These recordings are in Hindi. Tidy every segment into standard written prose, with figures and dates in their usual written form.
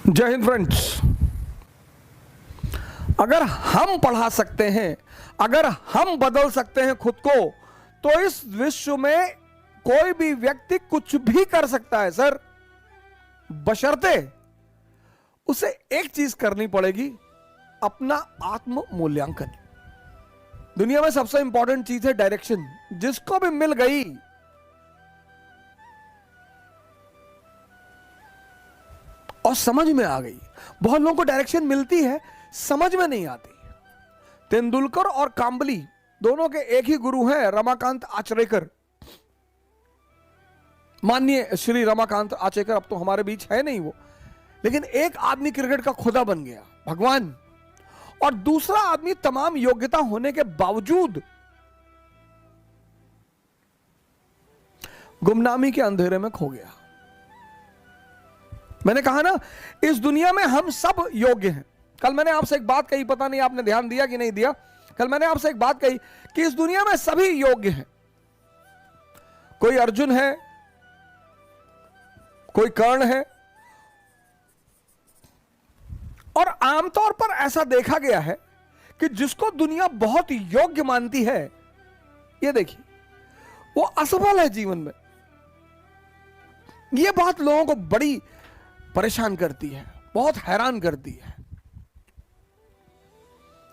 जय हिंद फ्रेंड्स। अगर हम पढ़ा सकते हैं, अगर हम बदल सकते हैं खुद को, तो इस विश्व में कोई भी व्यक्ति कुछ भी कर सकता है सर, बशर्ते उसे एक चीज करनी पड़ेगी, अपना आत्म मूल्यांकन। दुनिया में सबसे इंपॉर्टेंट चीज है डायरेक्शन। जिसको भी मिल गई और समझ में आ गई। बहुत लोगों को डायरेक्शन मिलती है, समझ में नहीं आती। तेंदुलकर और कांबली दोनों के एक ही गुरु हैं, रमाकांत आचरेकर। माननीय श्री रमाकांत आचरेकर अब तो हमारे बीच है नहीं वो, लेकिन एक आदमी क्रिकेट का खुदा बन गया, भगवान, और दूसरा आदमी तमाम योग्यता होने के बावजूद गुमनामी के अंधेरे में खो गया। मैंने कहा ना, इस दुनिया में हम सब योग्य हैं। कल मैंने आपसे एक बात कही, पता नहीं आपने ध्यान दिया कि नहीं दिया। कल मैंने आपसे एक बात कही कि इस दुनिया में सभी योग्य हैं। कोई अर्जुन है, कोई कर्ण है, और आमतौर पर ऐसा देखा गया है कि जिसको दुनिया बहुत योग्य मानती है, ये देखिए, वो असफल है जीवन में। ये बात लोगों को बड़ी परेशान करती है, बहुत हैरान करती है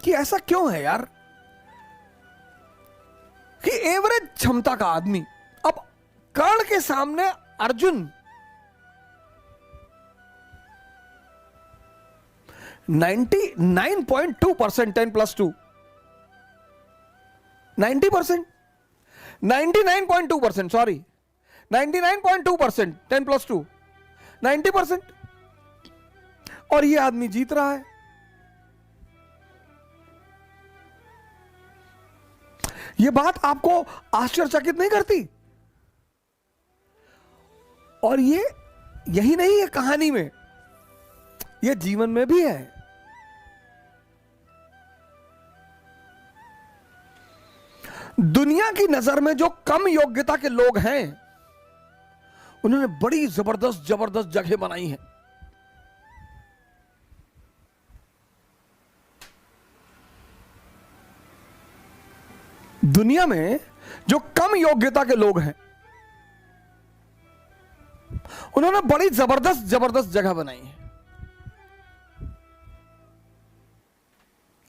कि ऐसा क्यों है यार, कि एवरेज क्षमता का आदमी, अब कर्ण के सामने अर्जुन 99.2%, 10+2 90%, 99.2%, सॉरी 99.2%, 10+2 90%, और ये आदमी जीत रहा है। ये बात आपको आश्चर्यचकित नहीं करती? और ये यही नहीं है कहानी में, ये जीवन में भी है। दुनिया की नजर में जो कम योग्यता के लोग हैं, उन्होंने बड़ी जबरदस्त जबरदस्त जगह बनाई है। दुनिया में जो कम योग्यता के लोग हैं, उन्होंने बड़ी जबरदस्त जबरदस्त जगह बनाई है।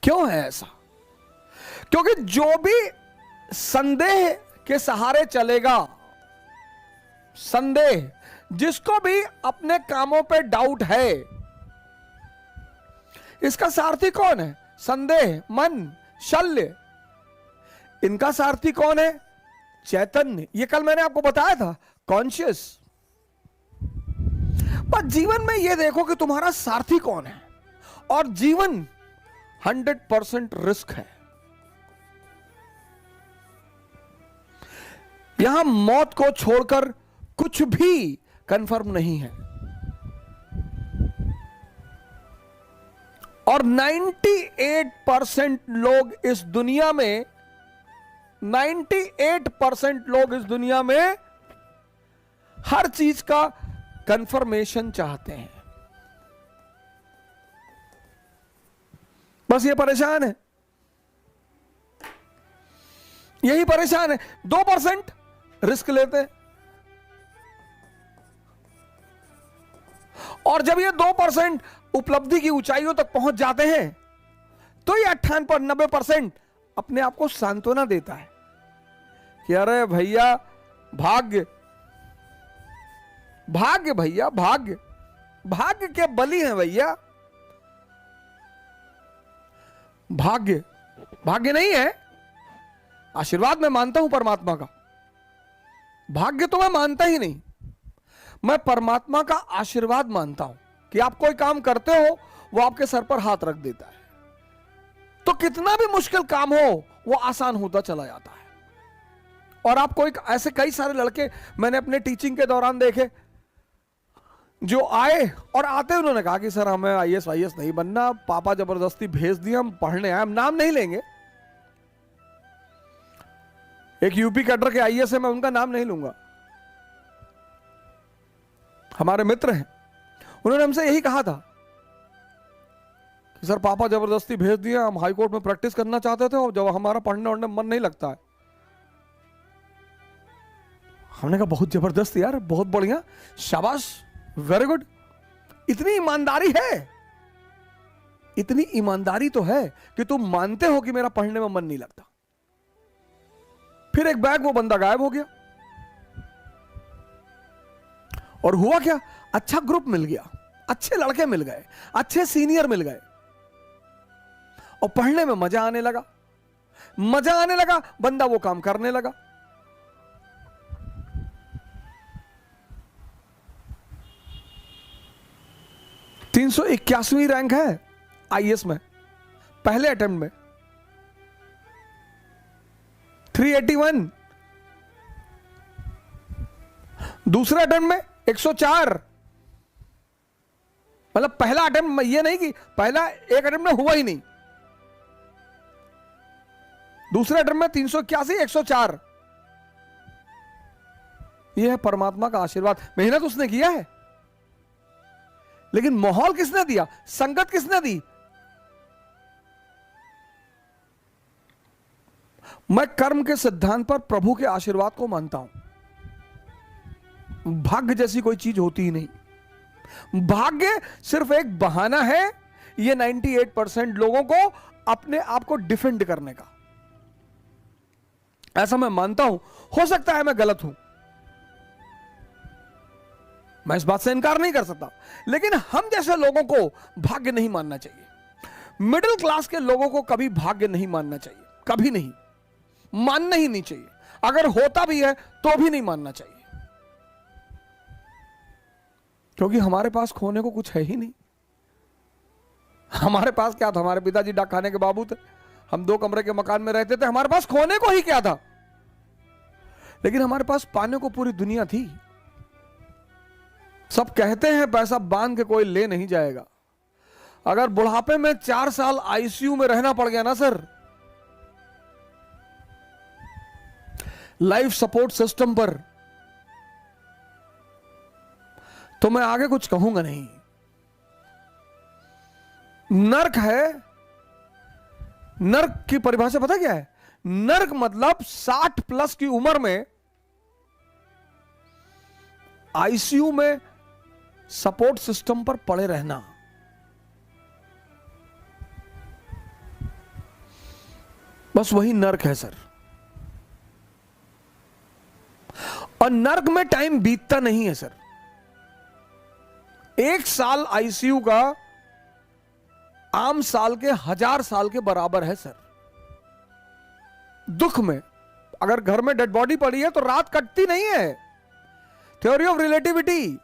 क्यों है ऐसा? क्योंकि जो भी संदेह के सहारे चलेगा, संदेह, जिसको भी अपने कामों पे डाउट है, इसका सारथी कौन है? संदेह, मन, शल्य। इनका सारथी कौन है? चैतन्य। ये कल मैंने आपको बताया था, कॉन्शियस। पर जीवन में ये देखो कि तुम्हारा सारथी कौन है। और जीवन 100% रिस्क है। यहां मौत को छोड़कर कुछ भी कंफर्म नहीं है। और 98% लोग इस दुनिया में, 98% लोग इस दुनिया में हर चीज का कंफर्मेशन चाहते हैं। बस ये परेशान है, यही परेशान है। 2% रिस्क लेते हैं, और जब ये 2% उपलब्धि की ऊंचाइयों तक पहुंच जाते हैं, तो ये 98-90% अपने आप को सांत्वना देता है कि अरे भैया, भाग्य, भाग्य भैया, भाग्य, भाग्य के बली हैं भैया। भाग्य, भाग्य नहीं है, आशीर्वाद मैं मानता हूं परमात्मा का। भाग्य तो मैं मानता ही नहीं, मैं परमात्मा का आशीर्वाद मानता हूं कि आप कोई काम करते हो, वो आपके सर पर हाथ रख देता है, तो कितना भी मुश्किल काम हो वो आसान होता चला जाता है। और आप कोई, ऐसे कई सारे लड़के मैंने अपने टीचिंग के दौरान देखे, जो आए और आते उन्होंने कहा कि सर हमें आईएएस वाईएएस नहीं बनना, पापा जबरदस्ती भेज दिया, हम पढ़ने आए। हम नाम नहीं लेंगे, एक यूपी कैडर के आईएएस है, मैं उनका नाम नहीं लूंगा, हमारे मित्र हैं। उन्होंने हमसे यही कहा था सर पापा जबरदस्ती भेज दिए, हम हाई कोर्ट में प्रैक्टिस करना चाहते थे और जब हमारा पढ़ने वढ़ने मन नहीं लगता है। हमने कहा बहुत जबरदस्त यार, बहुत बढ़िया, शाबाश, वेरी गुड। इतनी ईमानदारी है, इतनी ईमानदारी तो है कि तुम मानते हो कि मेरा पढ़ने में मन नहीं लगता। फिर एक बैग वो बंदा गायब हो गया। और हुआ क्या, अच्छा ग्रुप मिल गया, अच्छे लड़के मिल गए, अच्छे सीनियर मिल गए और पढ़ने में मजा आने लगा। मजा आने लगा, बंदा वो काम करने लगा। तीन 381वीं रैंक है आईएएस में, पहले अटेम्प्ट में 381, दूसरे अटेम्प्ट में 104। मतलब पहला अटेम्प्ट, ये नहीं कि पहला एक अटेम्प्ट में हुआ ही नहीं, दूसरे अटेम्प्ट में 381, 104। यह है परमात्मा का आशीर्वाद। मेहनत उसने किया है, लेकिन माहौल किसने दिया, संगत किसने दी? मैं कर्म के सिद्धांत पर प्रभु के आशीर्वाद को मानता हूं। भाग्य जैसी कोई चीज होती ही नहीं। भाग्य सिर्फ एक बहाना है ये 98% लोगों को अपने आप को डिफेंड करने का। ऐसा मैं मानता हूं, हो सकता है मैं गलत हूं, मैं इस बात से इनकार नहीं कर सकता, लेकिन हम जैसे लोगों को भाग्य नहीं मानना चाहिए। मिडिल क्लास के लोगों को कभी भाग्य नहीं मानना चाहिए, कभी नहीं, मानना ही नहीं चाहिए। अगर होता भी है तो भी नहीं मानना चाहिए, क्योंकि हमारे पास खोने को कुछ है ही नहीं। हमारे पास क्या था, हमारे पिताजी डाक खाने के बाबू थे, हम 2 कमरे के मकान में रहते थे, हमारे पास खोने को ही क्या था, लेकिन हमारे पास पाने को पूरी दुनिया थी। सब कहते हैं पैसा बांध के कोई ले नहीं जाएगा। अगर बुढ़ापे में 4 साल आईसीयू में रहना पड़ गया ना सर, लाइफ सपोर्ट सिस्टम पर, तो मैं आगे कुछ कहूंगा नहीं। नर्क है, नर्क की परिभाषा पता क्या है? नर्क मतलब 60 प्लस की उम्र में आईसीयू में सपोर्ट सिस्टम पर पड़े रहना। बस वही नर्क है सर। और नर्क में टाइम बीतता नहीं है सर। 1 साल आईसीयू का आम साल के 1000 साल के बराबर है सर। दुख में अगर घर में डेड बॉडी पड़ी है तो रात कटती नहीं है। Theory of relativity.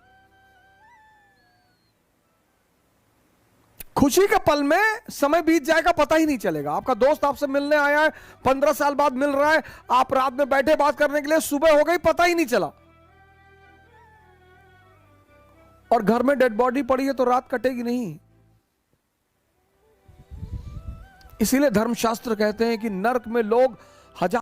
खुशी के पल में समय बीत जाएगा, पता ही नहीं चलेगा। आपका दोस्त आपसे मिलने आया है, 15 साल बाद मिल रहा है, आप रात में बैठे बात करने के लिए, सुबह हो गई, पता ही नहीं चला। और घर में डेड बॉडी पड़ी है तो रात कटेगी नहीं। इसीलिए धर्मशास्त्र कहते हैं कि नरक में लोग